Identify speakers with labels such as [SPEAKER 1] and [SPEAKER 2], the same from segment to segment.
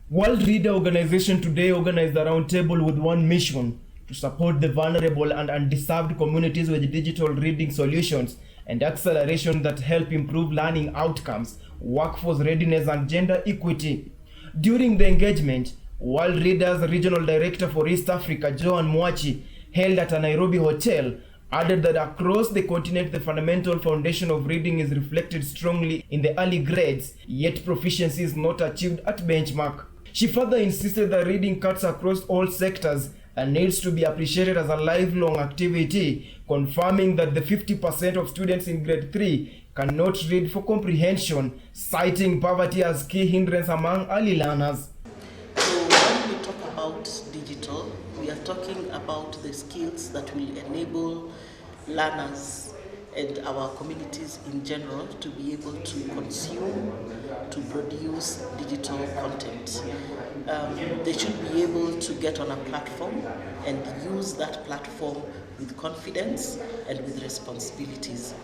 [SPEAKER 1] Worldreader organization today organized a roundtable with one mission: to support the vulnerable and undeserved communities with digital reading solutions and acceleration that help improve learning outcomes, workforce readiness, and gender equity. During the engagement, Worldreader's Regional Director for East Africa, Joan Mwachi, held at a Nairobi hotel, added that across the continent the fundamental foundation of reading is reflected strongly in the early grades, yet proficiency is not achieved at benchmark. She further insisted that reading cuts across all sectors and needs to be appreciated as a lifelong activity, confirming that the 50% of students in grade 3 cannot read for comprehension, citing poverty as key hindrance among early learners.
[SPEAKER 2] So when we talk about digital, we are talking about the skills that will enable learners and our communities in general to be able to consume, to produce digital content. They should be able to get on a platform and use that platform with confidence and with responsibilities.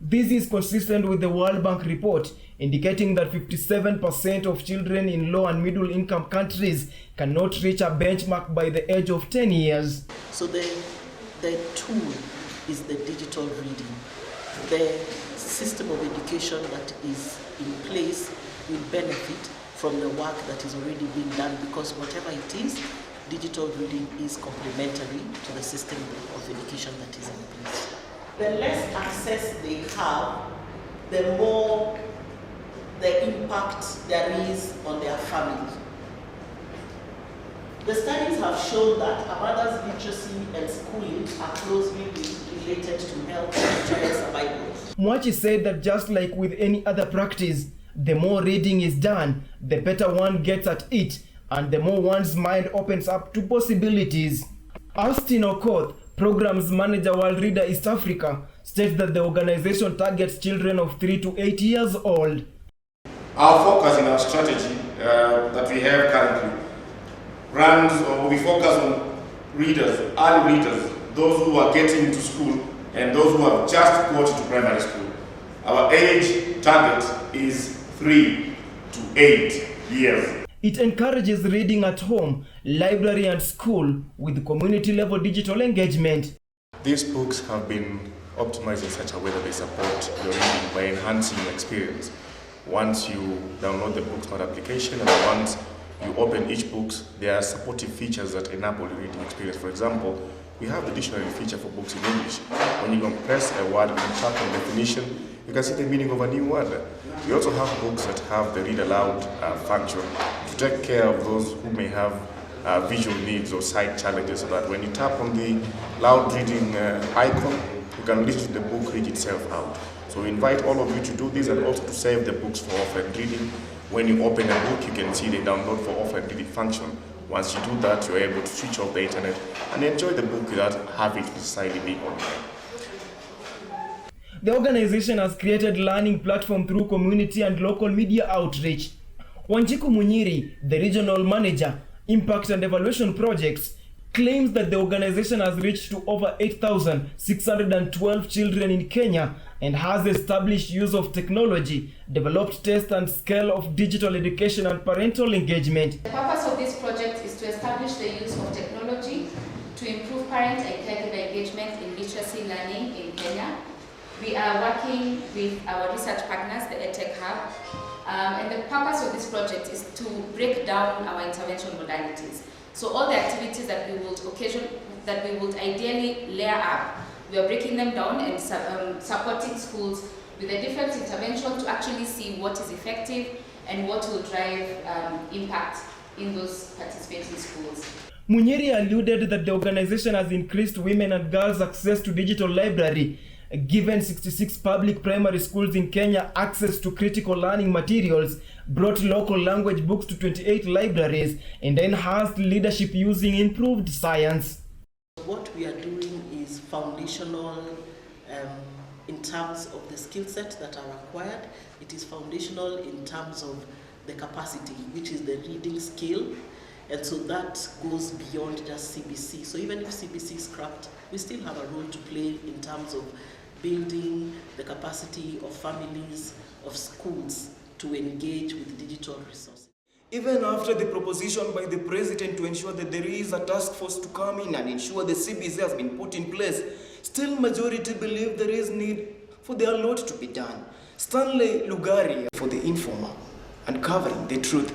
[SPEAKER 1] This is consistent with the World Bank report, indicating that 57% of children in low and middle income countries cannot reach a benchmark by the age of 10 years.
[SPEAKER 2] So the tool is the digital reading. The system of education that is in place will benefit from the work that is already being done, because whatever it is, digital reading is complementary to the system of education that is in place. The less access they have, the more the impact there is on their family. The studies have shown that a mother's literacy and schooling are closely related to health and child survival.
[SPEAKER 1] Mwachi said that just like with any other practice, the more reading is done, the better one gets at it, and the more one's mind opens up to possibilities. Austin Okoth, Programs Manager Worldreader East Africa, states that the organization targets children of 3 to 8 years old.
[SPEAKER 3] Our focus in our strategy that we have currently runs, or we focus on readers, early readers, those who are getting into school and those who have just got to primary school. Our age target is 3 to 8 years.
[SPEAKER 1] It encourages reading at home, library and school with community-level digital engagement.
[SPEAKER 4] These books have been optimized in such a way that they support your reading by enhancing your experience. Once you download the Booksmart application and once you open each book, there are supportive features that enable the reading experience. For example, we have the dictionary feature for books in English. When you compress a word and tap on definition, you can see the meaning of a new word. We also have books that have the read aloud function to take care of those who may have visual needs or sight challenges, so that when you tap on the loud reading icon, you can listen to the book read itself out. So we invite all of you to do this and also to save the books for offline reading. When you open a book, you can see the download for offline reading function. Once you do that, you're able to switch off the internet and enjoy the book without having to necessarily be online.
[SPEAKER 1] The organization has created learning platform through community and local media outreach. Wanjiku Munyiri, the regional manager, Impact and Evaluation Projects, claims that the organization has reached to over 8,612 children in Kenya and has established use of technology, developed test and scale of digital education and parental engagement.
[SPEAKER 5] The purpose of this project is to establish the use of technology to improve parent and caregiver engagement in literacy learning in Kenya. We are working with our research partners, the EdTech Hub, and the purpose of this project is to break down our intervention modalities. So all the activities that we would ideally layer up, we are breaking them down and supporting schools with a different intervention to actually see what is effective and what will drive impact in those participating schools.
[SPEAKER 1] Munyiri alluded that the organization has increased women and girls' access to digital library, given 66 public primary schools in Kenya access to critical learning materials, brought local language books to 28 libraries, and enhanced leadership using improved science.
[SPEAKER 2] What we are doing is foundational in terms of the skill set that are required. It is foundational in terms of the capacity, which is the reading skill. And so that goes beyond just CBC. So even if CBC is scrapped, we still have a role to play in terms of building the capacity of families, of schools to engage with digital resources.
[SPEAKER 1] Even after the proposition by the president to ensure that there is a task force to come in and ensure the CBC has been put in place, still majority believe there is need for their lot to be done. Stanley Lugari for The Informer, uncovering the truth.